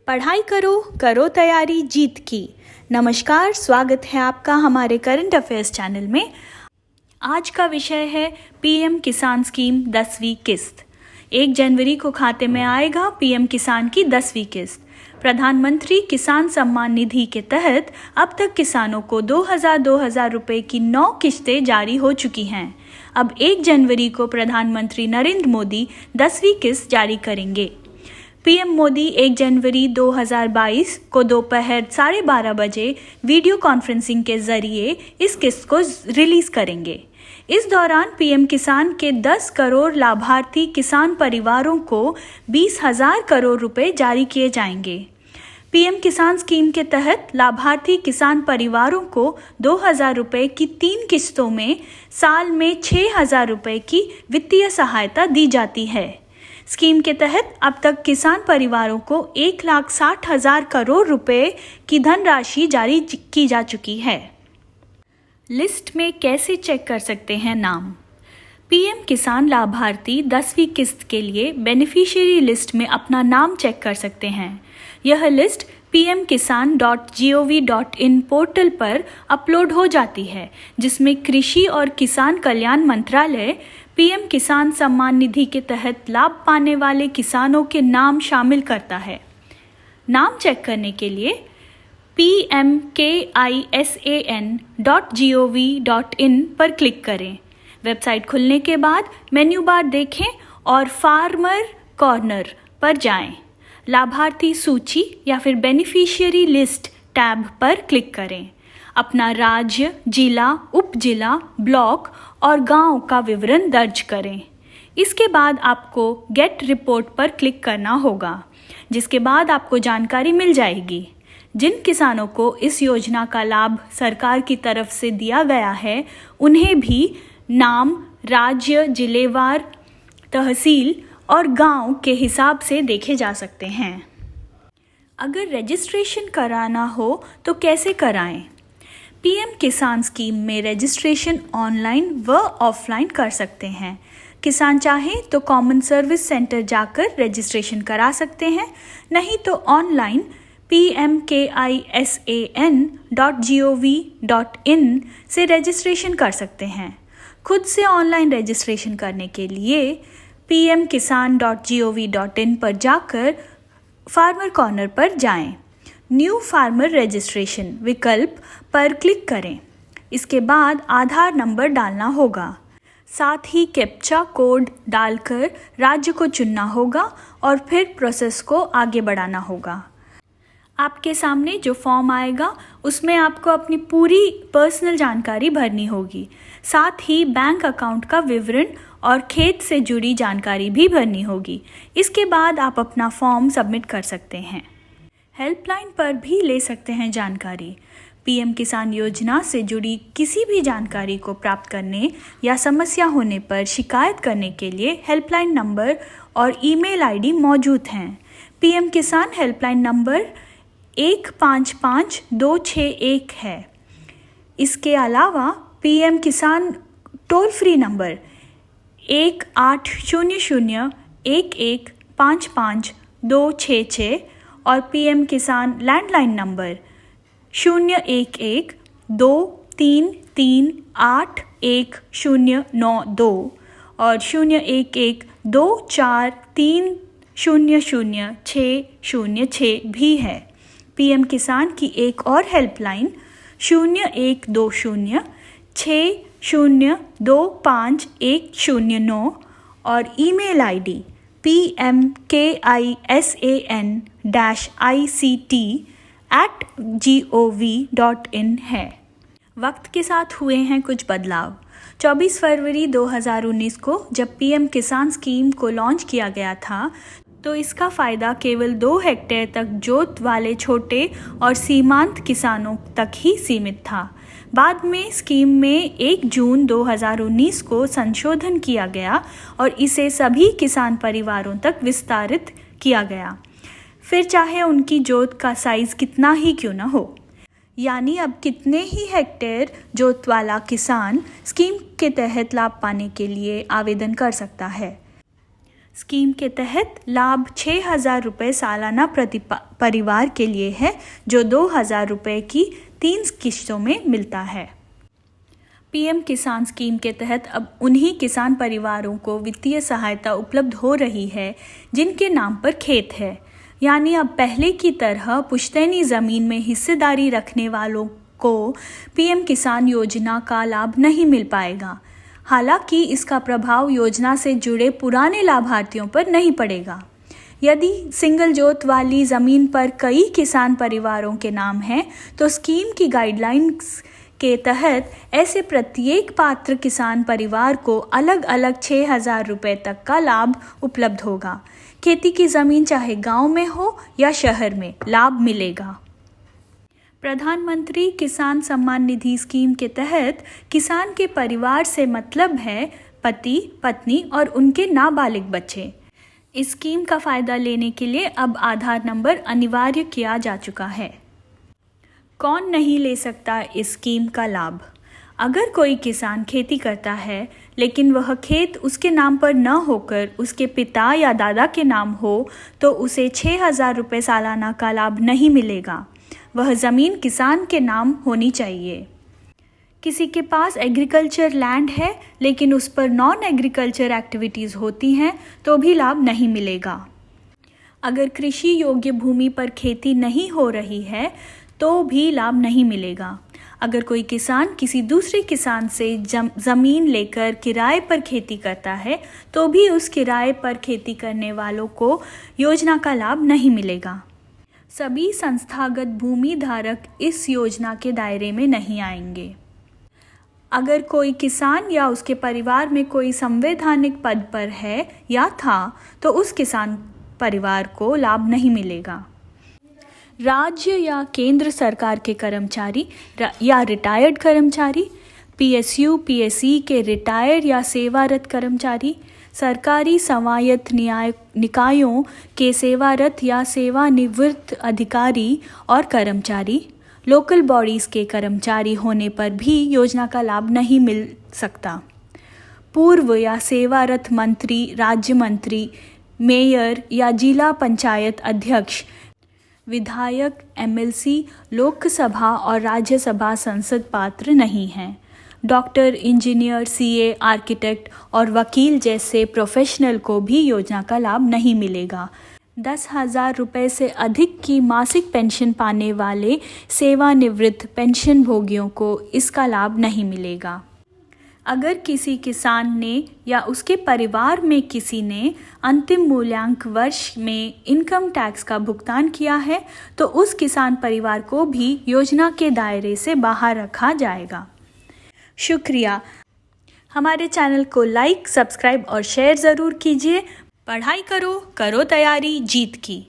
पढ़ाई करो, करो तैयारी जीत की। नमस्कार, स्वागत है आपका हमारे करंट अफेयर्स चैनल में। आज का विषय है पीएम किसान स्कीम 10वीं किस्त। 1 जनवरी को खाते में आएगा पीएम किसान की 10वीं किस्त। प्रधानमंत्री किसान सम्मान निधि के तहत अब तक किसानों को 2000 रुपए की 9 किस्तें जारी हो चुकी हैं। अब 1 जनवरी को प्रधानमंत्री नरेंद्र मोदी 10वीं किस्त जारी करेंगे। पीएम मोदी 1 जनवरी 2022 को दोपहर 12:30 बजे वीडियो कॉन्फ्रेंसिंग के जरिए इस किस्त को रिलीज करेंगे। इस दौरान पीएम किसान के 10 करोड़ लाभार्थी किसान परिवारों को 20,000 करोड़ रुपए जारी किए जाएंगे। पीएम किसान स्कीम के तहत लाभार्थी किसान परिवारों को 2,000 रुपए की 3 किस्तों में साल में 6,000 रुपए की वित्तीय सहायता दी जाती है। स्कीम के तहत अब तक किसान परिवारों को 1,60,000 करोड़ रुपए की धनराशि जारी की जा चुकी है। लिस्ट में कैसे चेक कर सकते हैं नाम? पीएम किसान लाभार्थी 10वीं किस्त के लिए बेनिफिशियरी लिस्ट में अपना नाम चेक कर सकते हैं। यह लिस्ट pmkisan.gov.in पोर्टल पर अपलोड हो जाती है, जिसमें कृषि और किसान कल्याण मंत्रालय पीएम किसान सम्मान निधि के तहत लाभ पाने वाले किसानों के नाम शामिल करता है। नाम चेक करने के लिए pmkisan.gov.in पर क्लिक करें। वेबसाइट खुलने के बाद मेन्यू बार देखें और फार्मर कॉर्नर पर जाएं। लाभार्थी सूची या फिर बेनिफिशियरी लिस्ट टैब पर क्लिक करें। अपना राज्य, जिला, उपजिला, ब्लॉक और गांव का विवरण दर्ज करें। इसके बाद आपको गेट रिपोर्ट पर क्लिक करना होगा, जिसके बाद आपको जानकारी मिल जाएगी। जिन किसानों को इस योजना का लाभ सरकार की तरफ से दिया गया है, उन्हें भी नाम, राज्य, जिलेवार, तहसील और गांव के हिसाब से देखे जा सकते हैं। अगर रजिस्ट्रेशन कराना हो तो कैसे कराएं? पीएम किसान स्कीम में रजिस्ट्रेशन ऑनलाइन व ऑफलाइन कर सकते हैं। किसान चाहे तो कॉमन सर्विस सेंटर जाकर रजिस्ट्रेशन करा सकते हैं, नहीं तो ऑनलाइन pmkisan.gov.in से रजिस्ट्रेशन कर सकते हैं। खुद से ऑनलाइन रजिस्ट्रेशन करने के लिए pmkisan.gov.in पर जाकर फार्मर कॉर्नर पर जाएं। न्यू फार्मर रजिस्ट्रेशन विकल्प पर क्लिक करें। इसके बाद आधार नंबर डालना होगा। साथ ही कैप्चा कोड डालकर राज्य को चुनना होगा और फिर प्रोसेस को आगे बढ़ाना होगा। आपके सामने जो फॉर्म आएगा उसमें आपको अपनी पूरी पर्सनल जानकारी भरनी होगी। साथ ही बैंक अकाउंट का विवरण और खेत से जुड़ी जानकारी भी भरनी होगी। इसके बाद आप अपना फॉर्म सबमिट कर सकते हैं। हेल्पलाइन पर भी ले सकते हैं जानकारी। पीएम किसान योजना से जुड़ी किसी भी जानकारी को प्राप्त करने या समस्या होने पर शिकायत करने के लिए हेल्पलाइन नंबर और ईमेल आईडी मौजूद हैं। पीएम किसान हेल्पलाइन नंबर 155261 है। इसके अलावा पीएम किसान टोल फ्री नंबर 180011555266 और पीएम किसान लैंडलाइन नंबर 01123381092 और 01124300606 भी है। पीएम किसान की एक और हेल्पलाइन 0120602510 और ईमेल आईडी pmkisan-ict@gov.in है। वक्त के साथ हुए हैं कुछ बदलाव। 24 फरवरी 2019 को जब पीएम किसान स्कीम को लॉन्च किया गया था, तो इसका फ़ायदा केवल 2 हेक्टेयर तक जोत वाले छोटे और सीमांत किसानों तक ही सीमित था। बाद में स्कीम में 1 जून 2019 को संशोधन किया गया और इसे सभी किसान परिवारों तक विस्तारित किया गया, फिर चाहे उनकी जोत का साइज़ कितना ही क्यों न हो। यानी अब कितने ही हेक्टेयर जोत वाला किसान स्कीम के तहत लाभ पाने के लिए आवेदन कर सकता है। स्कीम के तहत लाभ 6,000 रुपये सालाना प्रति परिवार के लिए है, जो 2,000 रुपये की 3 किश्तों में मिलता है। पीएम किसान स्कीम के तहत अब उन्हीं किसान परिवारों को वित्तीय सहायता उपलब्ध हो रही है जिनके नाम पर खेत है, यानी अब पहले की तरह पुश्तैनी ज़मीन में हिस्सेदारी रखने वालों को पीएम किसान योजना का लाभ नहीं मिल पाएगा। हालांकि इसका प्रभाव योजना से जुड़े पुराने लाभार्थियों पर नहीं पड़ेगा। यदि सिंगल जोत वाली ज़मीन पर कई किसान परिवारों के नाम हैं, तो स्कीम की गाइडलाइंस के तहत ऐसे प्रत्येक पात्र किसान परिवार को अलग अलग 6,000 रुपये तक का लाभ उपलब्ध होगा। खेती की ज़मीन चाहे गांव में हो या शहर में, लाभ मिलेगा। प्रधानमंत्री किसान सम्मान निधि स्कीम के तहत किसान के परिवार से मतलब है पति, पत्नी और उनके नाबालिग बच्चे। इस स्कीम का फ़ायदा लेने के लिए अब आधार नंबर अनिवार्य किया जा चुका है। कौन नहीं ले सकता इस स्कीम का लाभ? अगर कोई किसान खेती करता है लेकिन वह खेत उसके नाम पर न होकर उसके पिता या दादा के नाम हो, तो उसे 6,000 रुपये सालाना का लाभ नहीं मिलेगा। वह ज़मीन किसान के नाम होनी चाहिए। किसी के पास एग्रीकल्चर लैंड है लेकिन उस पर नॉन एग्रीकल्चर एक्टिविटीज़ होती हैं, तो भी लाभ नहीं मिलेगा। अगर कृषि योग्य भूमि पर खेती नहीं हो रही है तो भी लाभ नहीं मिलेगा। अगर कोई किसान किसी दूसरे किसान से ज़मीन लेकर किराए पर खेती करता है, तो भी उस किराए पर खेती करने वालों को योजना का लाभ नहीं मिलेगा। सभी संस्थागत भूमि धारक इस योजना के दायरे में नहीं आएंगे। अगर कोई किसान या उसके परिवार में कोई संवैधानिक पद पर है या था, तो उस किसान परिवार को लाभ नहीं मिलेगा। राज्य या केंद्र सरकार के कर्मचारी या रिटायर्ड कर्मचारी, पीएसयू पीएसई के रिटायर या सेवारत कर्मचारी, सरकारी स्वायत्त निकायों के सेवारत या सेवानिवृत्त अधिकारी और कर्मचारी, लोकल बॉडीज़ के कर्मचारी होने पर भी योजना का लाभ नहीं मिल सकता। पूर्व या सेवारत मंत्री, राज्य मंत्री, मेयर या जिला पंचायत अध्यक्ष, विधायक, एमएलसी, लोकसभा और राज्यसभा संसद पात्र नहीं हैं। डॉक्टर, इंजीनियर, सीए, आर्किटेक्ट और वकील जैसे प्रोफेशनल को भी योजना का लाभ नहीं मिलेगा। 10,000 रुपये से अधिक की मासिक पेंशन पाने वाले सेवानिवृत्त पेंशन भोगियों को इसका लाभ नहीं मिलेगा। अगर किसी किसान ने या उसके परिवार में किसी ने अंतिम मूल्यांक वर्ष में इनकम टैक्स का भुगतान किया है, तो उस किसान परिवार को भी योजना के दायरे से बाहर रखा जाएगा। शुक्रिया। हमारे चैनल को लाइक, सब्सक्राइब और शेयर ज़रूर कीजिए। पढ़ाई करो, करो तैयारी जीत की।